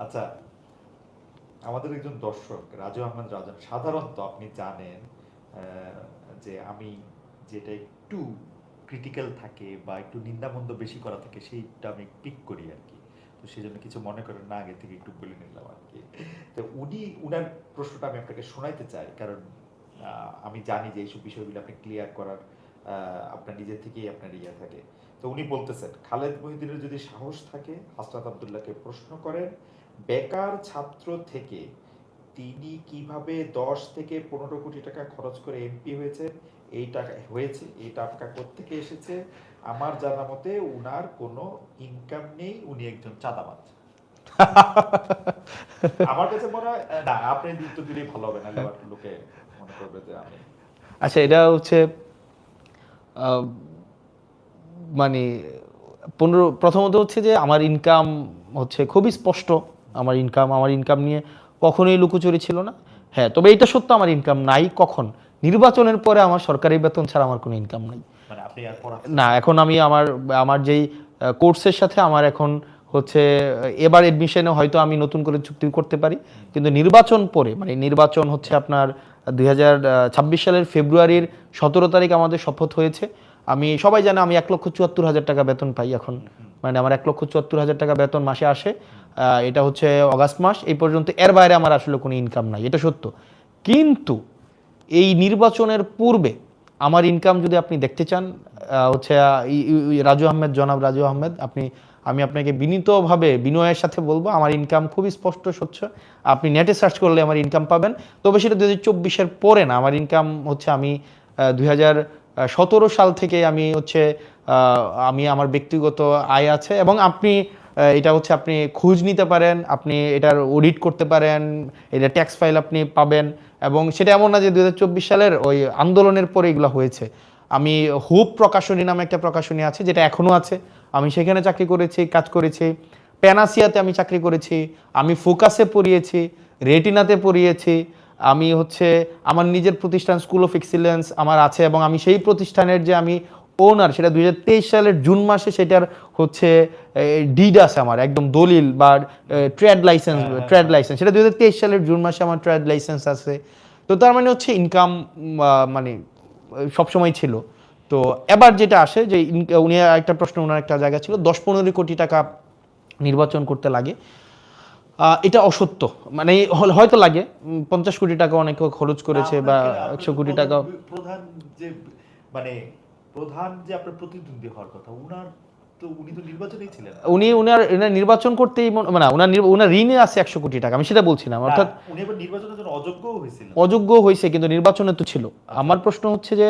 আচ্ছা, আমাদের একজন দর্শক রাজু আহমেদ রাজন, সাধারণত আপনি জানেন যে আমি যেটা একটু ক্রিটিক্যাল থাকে বা একটু নিন্দামন্দ বেশি করা থাকে সেইটা আমি পিক করি আর কি। তো সেই জন্য কিছু মনে করেন না, আগে থেকে একটু বলে নিলাম আর কি। তো উনার প্রশ্নটা আমি আপনাকে শোনাইতে চাই, কারণ আমি জানি যে এইসব বিষয়গুলো আপনি ক্লিয়ার করার আপনার নিজের থেকেই আপনার ইয়ে থাকে। তো উনি বলতেছেন, খালেদ মহিউদ্দিনের যদি সাহস থাকে হাসনাত আবদুল্লাহকে প্রশ্ন করেন বেকার ছাত্র থেকে তিনি কিভাবে 10 থেকে 15 কোটি টাকা খরচ করে এমপি হয়েছে, এই টাকা কোত্থেকে এসেছে। আমার জানা মতে উনার কোনো ইনকাম নেই, উনি একজন চাঁদাবাজ। আমার কাছে মনে হয় না, আপনি উত্তর দিলেই ভালো হবে, নাহলে আবার লোকে মনে করবে যে আমি। আচ্ছা, এটা হচ্ছে মানে প্রথমত হচ্ছে যে আমার ইনকাম হচ্ছে খুবই স্পষ্ট। আমার ইনকাম নিয়ে কখনোই লুকোচুরি ছিল না। হ্যাঁ, তবে এটা সত্য, আমার ইনকাম নাই। কখন? নির্বাচনের পরে আমার সরকারি বেতন ছাড়া আমার কোনো ইনকাম নাই। মানে আপনি আর পড়াচ্ছেন না, এখন আমি আমার আমার যেই কোর্সের সাথে আমার এখন হচ্ছে এবার এডমিশনে হয়তো আমি নতুন করে চুক্তি করতে পারি, কিন্তু নির্বাচন পরে, মানে নির্বাচন হচ্ছে আপনার 2026 সালের ফেব্রুয়ারির 17 তারিখ আমাদের শপথ হয়েছে। আমি সবাই জানে আমি 1,74,000 টাকা বেতন পাই এখন। মানে আমার 1,74,000 টাকা বেতন মাসে আসে। এটা হচ্ছে অগাস্ট মাস এই পর্যন্ত। এর বাইরে আমার আসলে কোনো ইনকাম নাই, এটা সত্য। কিন্তু এই নির্বাচনের পূর্বে আমার ইনকাম যদি আপনি দেখতে চান, হচ্ছে জনাব রাজু আহমেদ, আমি আপনাকে বিনীতভাবে বিনয়ের সাথে বলবো, আমার ইনকাম খুবই স্পষ্ট স্বচ্ছ। আপনি নেটে সার্চ করলে আমার ইনকাম পাবেন। তবে সেটা 2024-এর পরে না। আমার ইনকাম হচ্ছে আমি 2017 সাল থেকে আমি হচ্ছে আমি আমার ব্যক্তিগত আয় আছে, এবং আপনি এটা হচ্ছে আপনি খোঁজ নিতে পারেন, আপনি এটার অডিট করতে পারেন, এটা ট্যাক্স ফাইল আপনি পাবেন। এবং সেটা এমন না যে 2024 সালের ওই আন্দোলনের পরে এগুলো হয়েছে। আমি হুপ প্রকাশনী নামে একটা প্রকাশনী আছে, যেটা এখনও আছে। আমি সেখানে চাকরি করেছি, কাজ করেছি। প্যানাসিয়াতে আমি চাকরি করেছি, আমি ফোকাসে পড়িয়েছি, রেটিনাতে পড়িয়েছি। আমি হচ্ছে আমার নিজের প্রতিষ্ঠান স্কুল অফ এক্সিলেন্স আমার আছে, এবং আমি সেই প্রতিষ্ঠানের যে আমি ওনার, সেটা 2023 সালের জুন মাসে সেটার হচ্ছে ডিড আছে আমার, একদম দলিল বা ট্রেড লাইসেন্স, সেটা 2023 সালের জুন মাসে আমার ট্রেড লাইসেন্স আছে। তো তার মানে হচ্ছে ইনকাম মানে সবসময় ছিল। তো এবার যেটা আসে যে উনি একটা প্রশ্ন, ওনার একটা জায়গা ছিল 10-15 কোটি টাকা নির্বাচন করতে লাগে। এটা অসত্য। মানে হয়তো লাগে 50 কোটি টাকা অনেকে খরচ করেছে, বা 100 কোটি টাকা। প্রধান যে মানে প্রধান যে আপনার প্রতিদ্বন্দ্বী হওয়ার কথা, উনি তো নির্বাচনেই ছিলেন। উনার নির্বাচন করতেই মানে ওনার ঋণে আছে 100 কোটি টাকা, আমি সেটা বলছিলাম। অর্থাৎ উনি এবার নির্বাচনের জন্য অযোগ্য হয়েছে, কিন্তু নির্বাচনে তো ছিল। আমার প্রশ্ন হচ্ছে যে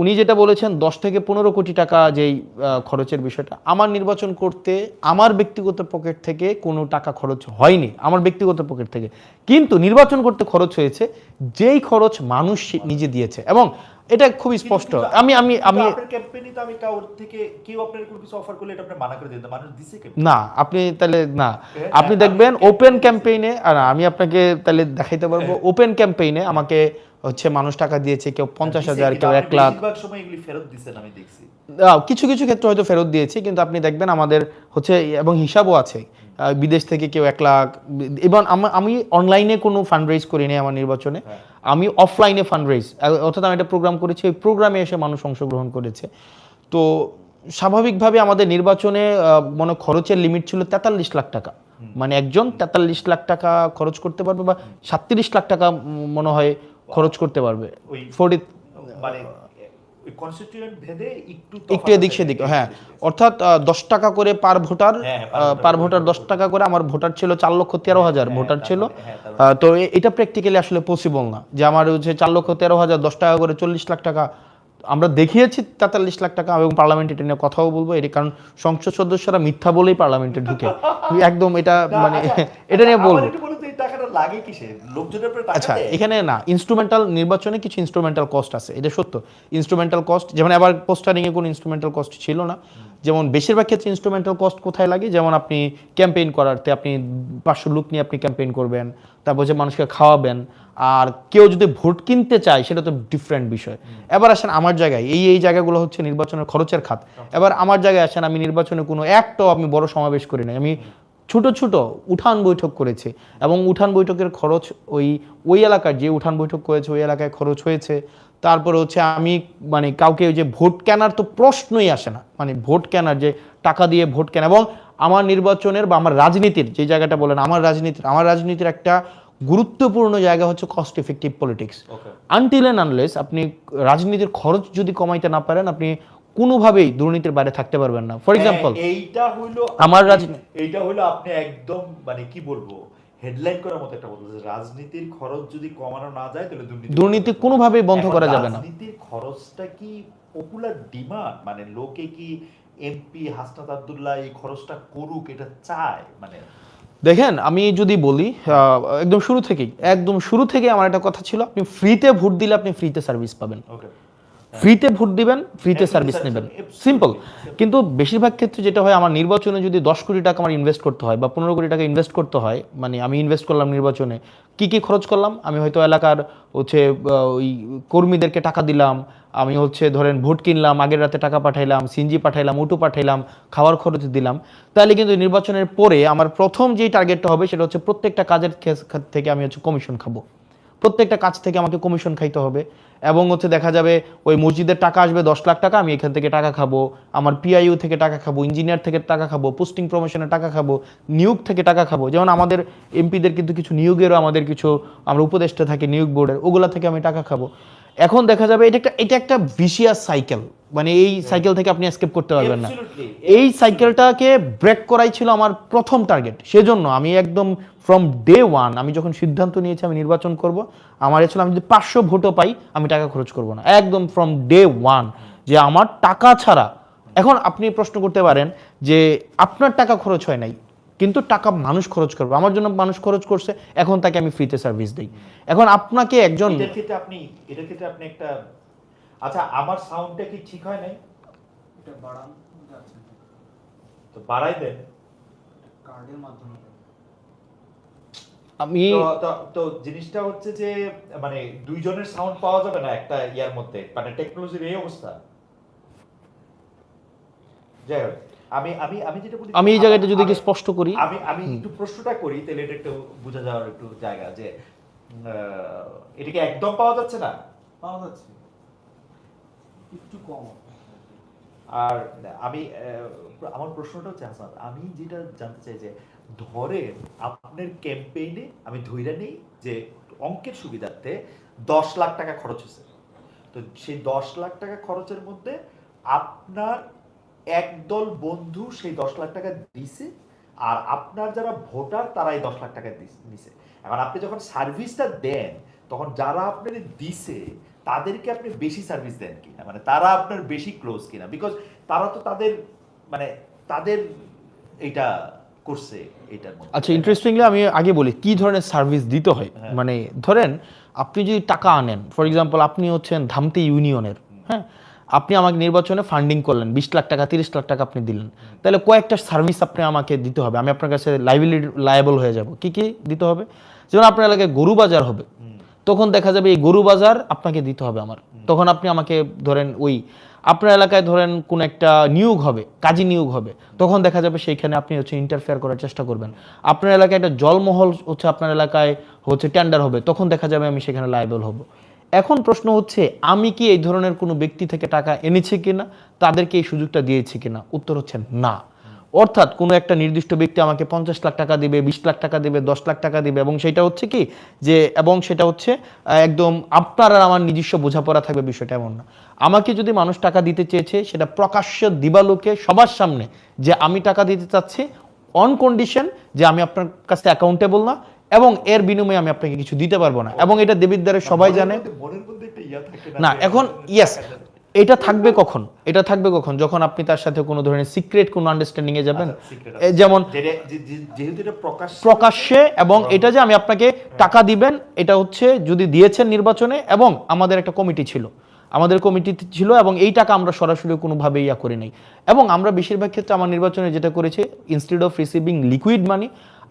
উনি যেটা বলেছেন 10 থেকে 15 কোটি টাকা যেই খরচের বিষয়টা, আমার নির্বাচন করতে আমার ব্যক্তিগত পকেট থেকে কোনো টাকা খরচ হয়নি, আমার ব্যক্তিগত পকেট থেকে। কিন্তু নির্বাচন করতে খরচ হয়েছে যেই খরচ মানুষ নিজে দিয়েছে, এবং এটা খুবই স্পষ্ট। আমি আমি আমি না, আপনি তাহলে না, আপনি দেখবেন ওপেন ক্যাম্পেইনে, আর আমি আপনাকে তাহলে দেখাইতে পারবো, ওপেন ক্যাম্পেইনে আমাকে হচ্ছে মানুষ টাকা দিয়েছে, কেউ 50,000, কেউ 1 লাখ। কিছু কিছু ক্ষেত্রে হয়তো ফেরত দিয়েছি, কিন্তু আপনি দেখবেন আমাদের হচ্ছে, এবং হিসাবও আছে, বিদেশ থেকে কেউ 1 লাখ। এবং আমি অনলাইনে কোনো ফান্ড রেজ করিনি আমার নির্বাচনে, আমি অফলাইনে ফান্ড রেজ, অর্থাৎ আমি একটা প্রোগ্রাম করেছি, ওই প্রোগ্রামে এসে মানুষ অংশগ্রহণ করেছে। তো স্বাভাবিকভাবে আমাদের নির্বাচনে মনে খরচের লিমিট ছিল 43 লাখ টাকা। মানে একজন 43 লাখ টাকা খরচ করতে পারবে, বা 37 লাখ টাকা মনে হয় খরচ করতে পারবে। একটু এদিক সেদিক, হ্যাঁ। অর্থাৎ 10 টাকা করে পার ভোটার 10 টাকা করে। আমার ভোটার ছিল 4,13,000 ভোটার ছিল। তো এটা প্র্যাকটিক্যালি আসলে পসিবল না যে আমার হচ্ছে 4,13,000 10 টাকা করে 40 লাখ টাকা। আমরা দেখিয়েছি 43 লাখ টাকা, এবং পার্লামেন্টে এটা নিয়ে কথাও বলবো। এটা কারণ সংসদ সদস্যরা মিথ্যা বলেই পার্লামেন্টে ঢুকে, একদম এটা মানে এটা নিয়ে বলবো। আচ্ছা, এখানে না, ইনস্ট্রুমেন্টাল নির্বাচনে কিছু ইনস্ট্রুমেন্টাল কস্ট আছে, এটা সত্য। ইনস্ট্রুমেন্টাল কস্ট, যেমন এবার পোস্টারিংয়ে কোনো ইনস্ট্রুমেন্টাল কস্ট ছিল না। যেমন বেশিরভাগ ক্ষেত্রে ইনস্ট্রুমেন্টাল কস্ট কোথায় লাগে, যেমন আপনি ক্যাম্পেইন করাতে আপনি 500 লোক নিয়ে আপনি ক্যাম্পেইন করবেন, তারপর যে মানুষকে খাওয়াবেন। আর কেউ যদি ভোট কিনতে চায় সেটা তো ডিফারেন্ট বিষয়। এবার আসেন আমার জায়গায়, এই জায়গাগুলো হচ্ছে নির্বাচনের খরচের খাত। এবার আমার জায়গায় আসেন, আমি নির্বাচনে কোনো একটাও আমি বড় সমাবেশ করি নাই। আমি ছোট ছোট উঠান বৈঠক করেছে এবং উঠান বৈঠকের খরচ ওই এলাকার যে উঠান বৈঠক করেছে ওই এলাকায় খরচ হয়েছে। তারপরে হচ্ছে আমি মানে কাউকে ওই যে ভোট কেনার তো প্রশ্নই আসে না, মানে ভোট কেনার যে টাকা দিয়ে ভোট কেনা। এবং আমার নির্বাচনের বা আমার রাজনীতির যে জায়গাটা বলেন, আমার রাজনীতির একটা গুরুত্বপূর্ণ জায়গা হচ্ছে cost effective politics. Until and unless আপনি রাজনীতির খরচ যদি কমাইতে না পারেন, আপনি কোনোভাবেই দুর্নীতির বাইরে থাকতে পারবেন না। ফর এক্সাম্পল এইটা হইলো আপনি একদম মানে কি বলবো হেডলাইন করার মতো একটা বলতে, রাজনীতির খরচ যদি কমানো না যায় তাহলে দুর্নীতি কোনোভাবেই বন্ধ করা যাবে না। রাজনীতির খরচটা কি পপুলার ডিমান্ড, মানে লোকে কি এমপি হাসনাত আব্দুল্লাহ এই খরচটা করুক এটা চায়? মানে দেখেন আমি যদি বলি একদম শুরু থেকে আমার একটা কথা ছিল, আপনি ফ্রিতে ভোট দিলে আপনি ফ্রিতে সার্ভিস পাবেন। ফ্রিতে ভোট দিবেন, ফ্রিতে সার্ভিস নেবেন, সিম্পল। কিন্তু বেশিরভাগ ক্ষেত্রে যেটা হয়, আমার নির্বাচনে যদি 10 কোটি টাকা আমার ইনভেস্ট করতে হয় বা 15 কোটি টাকা ইনভেস্ট করতে হয়, মানে আমি ইনভেস্ট করলাম নির্বাচনে, কি খরচ করলাম, আমি হয়তো এলাকার হচ্ছে ওই কর্মীদেরকে টাকা দিলাম, আমি হচ্ছে ধরেন ভোট কিনলাম, আগের রাতে টাকা পাঠাইলাম, সিএনজি পাঠাইলাম, অটো পাঠাইলাম, খাওয়ার খরচ দিলাম। তাহলে কিন্তু নির্বাচনের পরে আমার প্রথম যেই টার্গেটটা হবে সেটা হচ্ছে প্রত্যেকটা কাজের থেকে আমি হচ্ছে কমিশন খাবো, প্রত্যেকটা কাজ থেকে আমাকে কমিশন খাইতে হবে। এবং হচ্ছে দেখা যাবে ওই মসজিদের টাকা আসবে 10 লাখ টাকা, আমি এখান থেকে টাকা খাবো, আমার পিআইইউ থেকে টাকা খাবো, ইঞ্জিনিয়ার থেকে টাকা খাবো, পোস্টিং প্রমোশনের টাকা খাবো, নিয়োগ থেকে টাকা খাবো। যেমন আমাদের এমপিদের কিন্তু কিছু নিয়োগেরও আমাদের কিছু আমরা উপদেষ্টা থাকি নিয়োগ বোর্ডের, ওগুলা থেকে আমি টাকা খাবো। এখন দেখা যাবে এটা একটা ভিশিয়াস সাইকেল, মানে এই সাইকেল থেকে আপনি এসকেপ করতে পারবেন না। এই সাইকেলটাকে ব্রেক করাই ছিল আমার প্রথম টার্গেট। সেজন্য আমি একদম ফ্রম ডে ওয়ান আমি যখন সিদ্ধান্ত নিয়েছি আমি নির্বাচন করব, আমার ছিল আমি যদি 500 ভোটও পাই আমি টাকা খরচ করব না, একদম ফ্রম ডে ওয়ান, যে আমার টাকা ছাড়া। এখন আপনি প্রশ্ন করতে পারেন যে আপনার টাকা খরচ হয় নাই, কিন্তু টাকা মানুষ খরচ করবে, আমার জন্য মানুষ খরচ করছে, এখন তাকে আমি ফ্রিতে সার্ভিস দিই। এখন আপনাকে একজন এটার ক্ষেত্রে আপনি একটা, আচ্ছা আমার সাউন্ডটা কি ঠিক হয় নাই? এটা বাড়ান যাচ্ছে তো বাড়াই দেন কার্ডের মাধ্যমে। আমি তো জিনিসটা হচ্ছে যে মানে দুইজনের সাউন্ড পাওয়া যাবে না একটা ইয়ার মধ্যে, মানে টেকনোলজির এই অবস্থা। যাই হোক, আমি যেটা বলি, আমি এই জায়গাটা যদি কি স্পষ্ট করি, আমি একটু প্রশ্নটা করি তাহলে এটা একটু বোঝা যাওয়ার একটু জায়গা, যে এটা কি একদম পাওয়া যাচ্ছে না? পাওয়া যাচ্ছে একটু কম। আর আমার প্রশ্নটা হচ্ছে হাসান, আমি যেটা জানতে চাই যে ধরেন আপনার ক্যাম্পেইনে আমি ধইরা নেই যে অঙ্কের সুবিধার্থে 10 লাখ টাকা খরচ হয়েছে, তো সেই 10 লাখ টাকা খরচের মধ্যে আপনার একদল বন্ধু সেই 10 লাখ টাকা দিছে, আর আপনার যারা ভোটার তারা এই 10 লাখ টাকা দিছে। এখন আপনি যখন সার্ভিসটা দেন তখন যারা আপনার দিছে তাদেরকে আপনি বেশি সার্ভিস দেন কিনা, মানে তারা আপনার বেশি ক্লোজ কিনা, বিকজ তারা তো তাদের এইটা করছে এইটার মধ্যে। আচ্ছা, ইন্টারেস্টিংলি আমি আগে বলি কি ধরনের সার্ভিস দিতে হয়। মানে ধরেন আপনি যদি টাকা আনেন, ফর এক্সাম্পল আপনি হচ্ছেন ধামতি ইউনিয়নের, হ্যাঁ, আপনি আমাকে নির্বাচনে ফান্ডিং করলেন, 20 লাখ টাকা 30 লাখ টাকা আপনি দিলেন, তাহলে কয়েকটা সার্ভিস আপনি আমাকে দিতে হবে, আমি আপনার কাছে লায়াবল হয়ে যাব। কি দিতে হবে? যেমন আপনার এলাকায় গরু বাজার হবে, তখন দেখা যাবে এই গরু বাজার আপনাকে দিতে হবে আমার, তখন আপনি আমাকে ধরেন ওই আপনার এলাকায় ধরেন কোন একটা নিয়োগ হবে, কাজী নিয়োগ হবে, তখন দেখা যাবে সেইখানে আপনি হচ্ছে ইন্টারফেয়ার করার চেষ্টা করবেন। আপনার এলাকায় একটা জলমহল হচ্ছে আপনার এলাকায় হচ্ছে টেন্ডার হবে, তখন দেখা যাবে আমি সেখানে লায়াবল হব। এখন প্রশ্ন হচ্ছে আমি কি এই ধরনের কোনো ব্যক্তি থেকে টাকা এনেছি কিনা, তাদেরকে এই সুযোগটা দিয়েছি কিনা? উত্তর হচ্ছে না। অর্থাৎ কোনো একটা নির্দিষ্ট ব্যক্তি আমাকে 50 লাখ টাকা দিবে, 20 লাখ টাকা দিবে, 10 লাখ টাকা দিবে, এবং সেটা হচ্ছে কি যে সেটা হচ্ছে একদম আপনার আর আমার নিজস্ব বোঝাপড়া থাকবে, বিষয়টা এমন না। আমাকে যদি মানুষ টাকা দিতে চেয়েছে সেটা প্রকাশ্য দিবালোকে সবার সামনে যে আমি টাকা দিতে চাচ্ছি, অন কন্ডিশন যে আমি আপনার কাছে অ্যাকাউন্টেবল না, এবং এর বিনিময়ে আমি আপনাকে কিছু দিতে পারবো না, এবং এটা দেবিদ্বারে সবাই জানে না। এখন ইয়েস, এটা থাকবে কখন যখন আপনি তার সাথে কোনো ধরনের সিক্রেট কোনো আন্ডারস্ট্যান্ডিং এ যাবেন, যেমন যেহেতু এটা প্রকাশ্যে, এবং এটা যে আমি আপনাকে টাকা দিবেন, এটা হচ্ছে যদি দিয়েছেন নির্বাচনে, এবং আমাদের একটা কমিটি ছিল, এবং এই টাকা আমরা সরাসরি কোনোভাবে করি নাই। এবং আমরা বেশিরভাগ ক্ষেত্রে আমার নির্বাচনে যেটা করেছি, instead of receiving liquid money,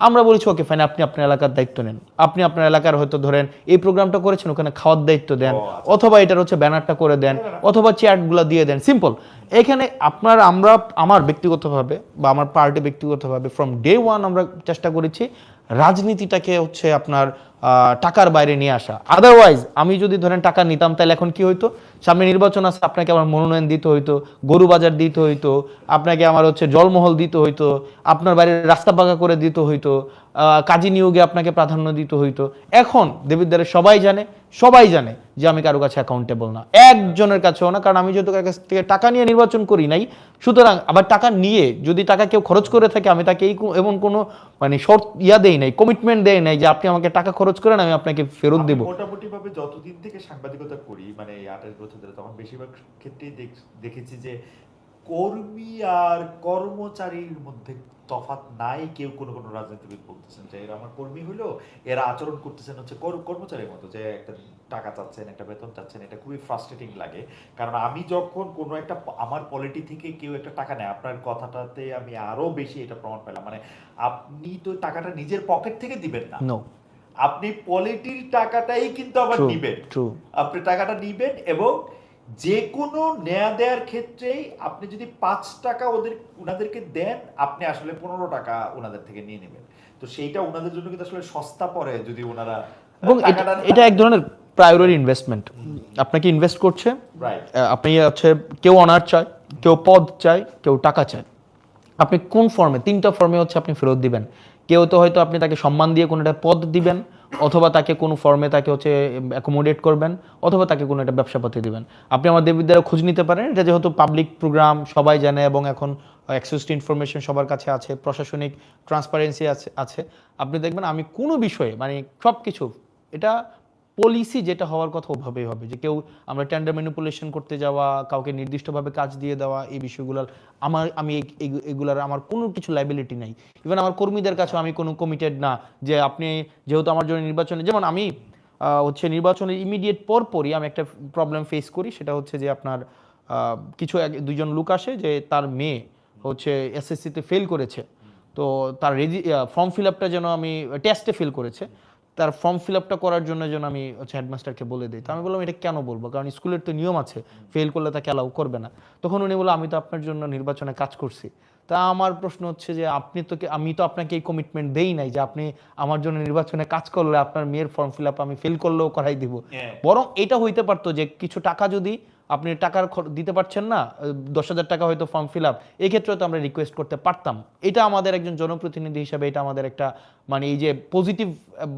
আমরা বলেছি ওকে ফাইন, আপনি আপনার এলাকার দায়িত্ব নেন, আপনি আপনার এলাকার হয়তো ধরেন এই প্রোগ্রামটা করেছেন, ওখানে খাওয়ার দায়িত্ব দেন, ও, আচ্ছা। অথবা এটার হচ্ছে ব্যানারটা করে দেন, অথবা চ্যাটগুলো দিয়ে দেন, সিম্পল। এখানে আমার ব্যক্তিগতভাবে বা আমার পার্টি ব্যক্তিগতভাবে ফ্রম ডে ওয়ান আমরা চেষ্টা করেছি রাজনীতিটাকে হচ্ছে আপনার টাকার বাইরে নিয়ে আসা। আদারওয়াইজ আমি যদি ধরেন টাকা নিতাম তাহলে এখন কি হইতো, সামনে নির্বাচন আছে, আপনাকে আমার মনোনয়ন দিতে হইতো, গরু বাজার দিতে হইতো, আপনাকে আমার হচ্ছে জলমহল দিতে হইতো, আপনার বাড়ির রাস্তা পাকা করে দিতে হইতো, কাজী নিয়োগে আপনাকে প্রাধান্য দিতে হইতো। এখন দেবিদ্বারে সবাই জানে যে আমি কারো কাছে অ্যাকাউন্টেবল না, একজনের কাছেও না, কারণ আমি যেহেতু কারো কাছ থেকে টাকা নিয়ে নির্বাচন করি নাই। সুতরাং আবার টাকা নিয়ে যদি টাকা কেউ খরচ করে থাকে, আমি তাকে এমন কোনো মানে শর্ত দেই নাই, কমিটমেন্ট দেই নাই যে আপনি আমাকে টাকা খরচ করেন আমি আপনাকে ফেরত দেব। মোটামুটি ভাবে যতদিন থেকে সাংবাদিকতা করি, মানে এই 28 বছর ধরে, তখন বেশিরভাগ ক্ষেত্রেই দেখেছি যে কর্মী আর কর্মচারীর মধ্যে তফাৎ নাই। কেউ কোনো কোনো রাজনীতিবিদ বলতেছেন যে এরা আমার কর্মী হলো, এরা আচরণ করতেছেন হচ্ছে কর্মচারীর মতো, যে একটা টাকা চাচ্ছেন, একটা বেতন চাচ্ছেন। এটা খুবই ফ্রাস্ট্রেটিং লাগে, কারণ আমি যখন কোনো একটা আমার পলিটি থেকে কেউ একটা টাকা নেয়, আপনার কথাটাতে আমি আরো বেশি এটা প্রমাণ পেলাম, মানে আপনি তো টাকাটা নিজের পকেট থেকে দিবেন না, নো, আপনি পলিটির টাকাটাই কিন্তু আবার নিবেন। আপনি টাকাটা নিবেন এবং যে কোনো নেয়া দেয়ার ক্ষেত্রেই আপনি যদি 5 টাকা উনাদেরকে দেন, আপনি আসলে 15 টাকা উনাদের থেকে নিয়ে নেবেন। তো সেইটা উনাদের জন্য কিন্তু আসলে সস্তা পড়ে যদি উনারা এবং এটা এক ধরনের প্রায়োরিটি ইনভেস্টমেন্ট। আপনাকে ইনভেস্ট করছে, রাইট। আপনি হচ্ছে কেউ অনার চায়, কেউ পদ চায়, কেউ টাকা চায়। আপনি কোন ফর্মে, 3টা ফর্মে হচ্ছে আপনি ফেরত দিবেন। কেউ তো হয়তো আপনি তাকে সম্মান দিয়ে কোনো একটা পদ দিবেন, অথবা তাকে কোনো ফর্মে তাকে হচ্ছে অ্যাকোমোডেট করবেন, অথবা তাকে কোনো একটা ব্যবসাপাতি দিবেন। আপনি আমার দেববিদ্যালয়ে খোঁজ নিতে পারেন, এটা যেহেতু পাবলিক প্রোগ্রাম সবাই জানে এবং এখন অ্যাক্সেস টু ইনফরমেশন সবার কাছে আছে, প্রশাসনিক ট্রান্সপারেন্সি আছে। আপনি দেখবেন আমি কোনো বিষয়ে মানে সব কিছু, এটা পলিসি যেটা হওয়ার কথা ওভাবেই হবে, যে কেউ আমরা টেন্ডার ম্যানিপুলেশন করতে যাওয়া, কাউকে নির্দিষ্টভাবে কাজ দিয়ে দেওয়া, এই বিষয়গুলোর আমি এগুলার আমার কোনো কিছু লাইবিলিটি নাই। ইভেন আমার কর্মীদের কাছেও আমি কোনো কমিটেড না যে আপনি যেহেতু আমার জন্য নির্বাচনে, যেমন আমি হচ্ছে নির্বাচনের ইমিডিয়েট পরপরই আমি একটা প্রবলেম ফেস করি, সেটা হচ্ছে যে আপনার কিছু দুইজন লোক আসে যে তার মেয়ে হচ্ছে এসএসসিতে ফেল করেছে, তো তার ফর্ম ফিল আপটা যেন আমি টেস্টে ফেল করেছে, তার ফর্ম ফিল আপটা করার জন্য যেন আমি হচ্ছে হেডমাস্টারকে বলে দিই। তো আমি বললাম এটা কেন বলবো, কারণ স্কুলের তো নিয়ম আছে, ফেল করলে তাকে অ্যালাউ করবে না। তখন উনি বললো আমি তো আপনার জন্য নির্বাচনে কাজ করছি। তা আমার প্রশ্ন হচ্ছে যে আমি তো আপনাকে এই কমিটমেন্ট দেই নাই যে আপনি আমার জন্য নির্বাচনে কাজ করলে আপনার মেয়ের ফর্ম ফিল আপ আমি ফেল করলেও করাই দিব। বরং এটা হইতে পারতো যে কিছু টাকা যদি আপনি টাকার দিতে পারছেন না, 10,000 টাকা হয়তো ফর্ম ফিল আপ, এই ক্ষেত্রে তো আমরা রিকোয়েস্ট করতে পারতাম। এটা আমাদের একজন জনপ্রতিনিধি হিসাবে এটা আমাদের একটা মানে এই যে পজিটিভ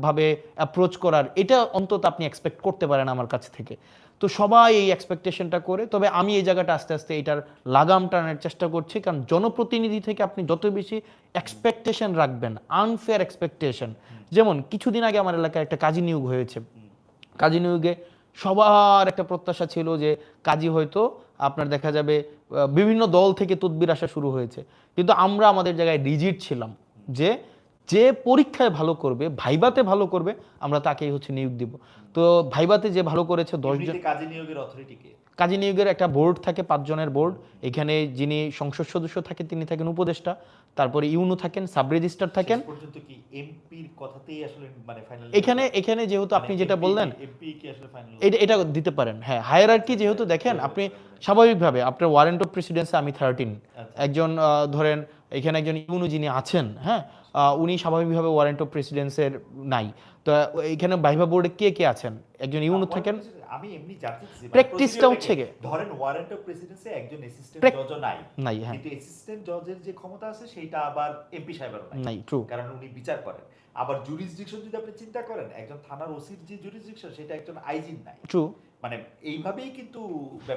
ভাবে অ্যাপ্রোচ করার, এটা অন্তত আপনি এক্সপেক্ট করতে পারেন আমার কাছ থেকে। তো সবাই এই এক্সপেকটেশনটা করে, তবে আমি এই জায়গাটা আস্তে আস্তে এটার লাগাম টানার চেষ্টা করছি, কারণ জনপ্রতিনিধি থেকে আপনি যত বেশি এক্সপেকটেশন রাখবেন, আনফেয়ার এক্সপেকটেশন, যেমন কিছুদিন আগে আমার এলাকায় একটা কাজী নিয়োগ হয়েছে, কাজী নিয়োগে সবার একটা প্রত্যাশা ছিল যে কাজী হয়তো আপনার দেখা যাবে বিভিন্ন দল থেকে তদবির আসা শুরু হয়েছে, কিন্তু আমরা আমাদের জায়গায় রিজিড ছিলাম যে যে পরীক্ষায় ভালো করবে, ভাইবাতে ভালো করবে, আমরা তাকেই হচ্ছে নিয়োগ দিব। তো ভাইবাতে যে ভালো করেছে 10 জন। কাজী নিয়োগের অথরিটিকে, কাজী নিয়োগের একটা বোর্ড থাকে, 5 জনের বোর্ড। এখানে যিনি সংসদ সদস্য থাকেন তিনি থাকেন উপদেষ্টা, তারপরে ইউনু থাকেন, সাব রেজিস্ট্রার থাকেন। পর্যন্ত কি এমপির কথাতেই আসলে মানে ফাইনাল, এখানে যেহেতু আপনি যেটা বললেন এমপি কি আসলে ফাইনাল এটা দিতে পারেন। হ্যাঁ, হায়ারার্কি যেহেতু দেখেন আপনি স্বাভাবিকভাবে আপনার ওয়ারেন্ট অফ প্রেসিডেন্সি আমি 13, একজন ধরেন এখানে একজন ইউনু যিনি আছেন, হ্যাঁ, উনি স্বাভাবিকভাবে ওয়ারেন্ট অফ প্রেসিডেন্সের নাই। তো এখানে ভাইভা বোর্ডে কে আছেন, একজন ইউনু থাকেন। আমি এমনি জানতে চাইছি প্র্যাকটিসটা হচ্ছে কি, ধরেন ওয়ারেন্ট অফ প্রেসিডেন্সি একজন অ্যাসিস্ট্যান্ট জজও নাই, হ্যাঁ, কিন্তু অ্যাসিস্ট্যান্ট জজের যে ক্ষমতা আছে সেটা আবার এমপি সাহেবেরও নাই, ট্রু, কারণ উনি বিচার করেন। আবার জুরিসডিকশন যদি আপনি চিন্তা করেন, একজন থানার ওসির যে জুরিসডিকশন সেটা একজন আইজির নাই, ট্রু। মানে এইভাবেই কিন্তু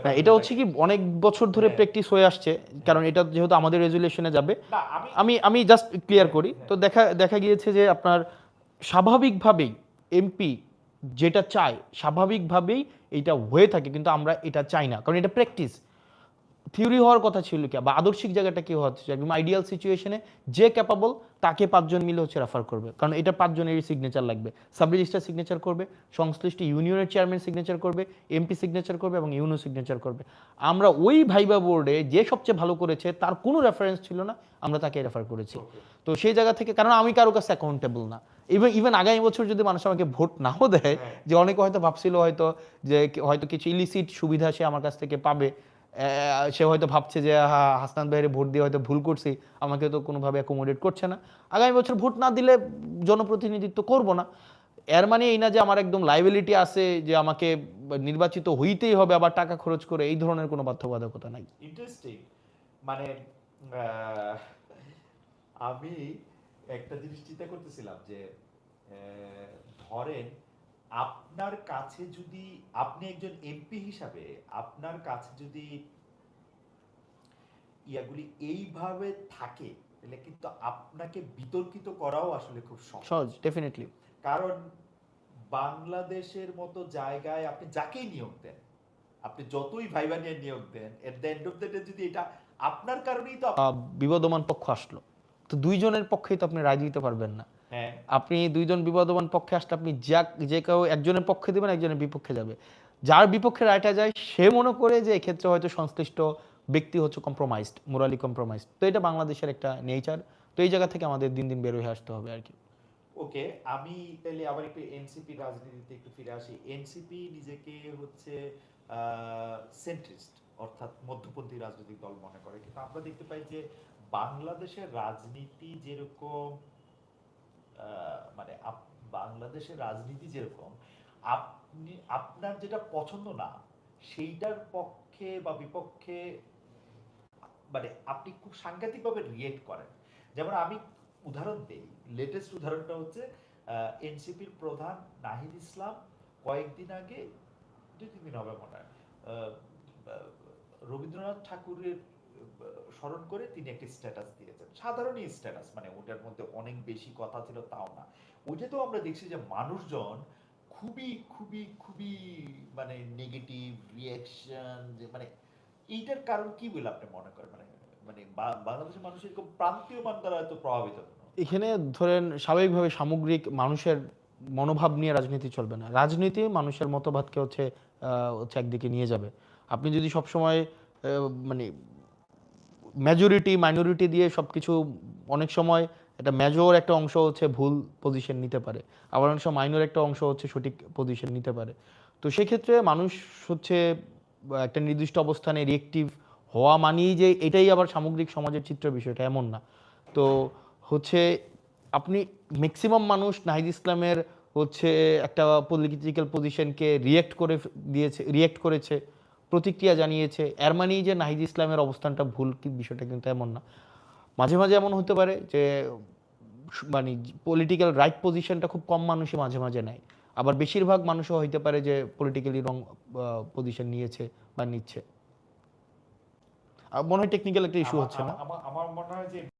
হ্যাঁ, এটা হচ্ছে কি অনেক বছর ধরে প্র্যাকটিস হয়ে আসছে, কারণ এটা যেহেতু আমাদের রেজুলেশনে যাবে। আমি জাস্ট ক্লিয়ার করি। তো দেখা গিয়েছে যে আপনার স্বাভাবিকভাবেই এমপি যেটা চায় স্বাভাবিকভাবেই এটা হয়ে থাকে, কিন্তু আমরা এটা চাই না, কারণ এটা প্র্যাকটিস। থিওরি হওয়ার কথা ছিল কি, বা আদর্শিক জায়গাটা কি হচ্ছে, একদম আইডিয়াল সিচুয়েশনে যে ক্যাপাবল তাকে 5 জন মিলে হচ্ছে রেফার করবে, কারণ এটা 5 জনেরই সিগনেচার লাগবে। সাব রেজিস্ট্রার সিগনেচার করবে, সংশ্লিষ্ট ইউনিয়নের চেয়ারম্যান সিগনেচার করবে, এমপি সিগনেচার করবে এবং ইউনো সিগনেচার করবে। আমরা ওই ভাইবা বোর্ডে যে সবচেয়ে ভালো করেছে তার কোনো রেফারেন্স ছিল না, আমরা তাকে রেফার করেছি। তো সেই জায়গা থেকে, কারণ আমি কারো কাছে অ্যাকাউন্টেবল না, ইভেন আগামী বছর যদি মানুষ আমাকে ভোট নাও দেয়, যে অনেকে হয়তো ভাবছিল হয়তো যে হয়তো কিছু ইলিসিট সুবিধা সে আমার কাছ থেকে পাবে, সে হয়তো ভাবছে যে হাসনাত ভাইয়ের ভোট দিয়ে হয়তো ভুল করছি, আমাকে তো কোনোভাবে অ্যাকোমোডেট করছে না, আগামী বছর ভোট না দিলে জনপ্রতিনিধিত্ব করব না। এর মানে এই না যে আমার একদম লাইবিলিটি আছে যে আমাকে নির্বাচিত হইতেই হবে আবার টাকা খরচ করে, এই ধরনের কোনো বাধ্যবাধকতা নাই। ইন্টারেস্টিং। মানে আহ, আমি একটা জিনিস চিন্তা করতেছিলাম যে ধরেন আপনার কাছে যদি, আপনি একজন এমপি হিসাবে আপনার কাছে যদি ইয়াগুলি এইভাবে থাকে, তাহলে কিন্তু আপনাকে বিতর্কিত করাও আসলে খুব সহজ। সহজ, ডেফিনেটলি। কারণ বাংলাদেশের মতো জায়গায় আপনি যাকেই নিয়োগ দেন, আপনি যতই ভাইবা নিয়ে নিয়োগ দেন, at the end of the day যদি এটা আপনার কারণেই তো বিবাদমান পক্ষ আসলো, তো দুইজনের পক্ষেই তো আপনি রায় দিতে পারবেন না। হ্যাঁ, আপনি দুইজন বিবাদমান পক্ষে আসলে আপনি যে কেউ একজনের পক্ষে দেবেন, একজনের বিপক্ষে যাবে। যার বিপক্ষে রায়টা যায় সে মনে করে যে এক্ষেত্রে হয়তো সংশ্লিষ্ট ব্যক্তি হচ্ছে কম্প্রোমাইজড, মোরালি কম্প্রোমাইজড। তো এটা বাংলাদেশের একটা নেচার। তো এই জায়গা থেকে আমাদের দিন দিন বের হয়ে আসতে হবে আর কি। ওকে। আমি তাহলে আবার একটু এনসিপি রাজনীতিতে একটু ফিরে আসি। এনসিপি নিজেকে হচ্ছে সেন্ট্রিস্ট, অর্থাৎ মধ্যপন্থী রাজনৈতিক দল মনে করে, কিন্তু আমরা দেখতে পাই যে বাংলাদেশের রাজনীতি যেরকম মানে বাংলাদেশের রাজনীতি যেরকম, আপনি আপনার যেটা পছন্দ না সেইটার পক্ষে বা বিপক্ষে মানে আপনি খুব সাংঘাতিকভাবে রিয়েক্ট করেন। যেমন আমি উদাহরণ দেই, লেটেস্ট উদাহরণটা হচ্ছে এনসিপির প্রধান নাহিদ ইসলাম কয়েকদিন আগে, 2-3 দিন হবে মনে হয়, রবীন্দ্রনাথ ঠাকুরের স্মরণ করে তিনি একটি স্ট্যাটাস দিয়েছেন, সাধারণই স্ট্যাটাস, মানে ওটার মধ্যে অনেক বেশি কথা ছিল তাও না। ওইটাতেও আমরা দেখছি যে মানুষজন খুবই খুবই খুবই মানে নেগেটিভ রিয়াকশন, যে মানে এইটার কারণ কি বলে আপনি মনে করেন? মানে মানে বাংলাদেশের মানুষ এরকম প্রান্তীয় মান দ্বারা এত প্রভাবিত কেন? এখানে ধরেন স্বাভাবিকভাবে সামগ্রিক মানুষের মনোভাব নিয়ে রাজনীতি চলবে না। রাজনীতি মানুষের মতবাদকে হচ্ছে একদিকে নিয়ে যাবে। আপনি যদি সবসময় মানে মেজরিটি মাইনরিটি দিয়ে সব কিছু, অনেক সময় একটা মেজর একটা অংশ হচ্ছে ভুল পজিশন নিতে পারে, আবার অনেক সময় মাইনর একটা অংশ হচ্ছে সঠিক পজিশন নিতে পারে। তো সেক্ষেত্রে মানুষ হচ্ছে একটা নির্দিষ্ট অবস্থানে রিয়েক্টিভ হওয়া মানেই যে এটাই আবার সামগ্রিক সমাজের চিত্র, বিষয়টা এমন না। তো হচ্ছে আপনি ম্যাক্সিমাম মানুষ নাহিদ ইসলামের হচ্ছে একটা পলিটিক্যাল পজিশনকে রিয়েক্ট করেছে, প্রতিক্রিয়া জানিয়েছে, এর মানেই যে নাহিদ ইসলামের অবস্থানটা ভুল কি, বিষয়টা কিন্তু এমন না। মাঝে মাঝে এমন হতে পারে যে মানে পলিটিক্যাল রাইট পজিশনটা খুব কম মানুষই মাঝে মাঝে নেয়, আবার বেশিরভাগ মানুষও হইতে পারে যে পলিটিক্যালি রং পজিশন নিয়েছে বা নিচ্ছে। মনে হয় টেকনিক্যাল একটা ইস্যু হচ্ছে না? আমার মনে হয় যে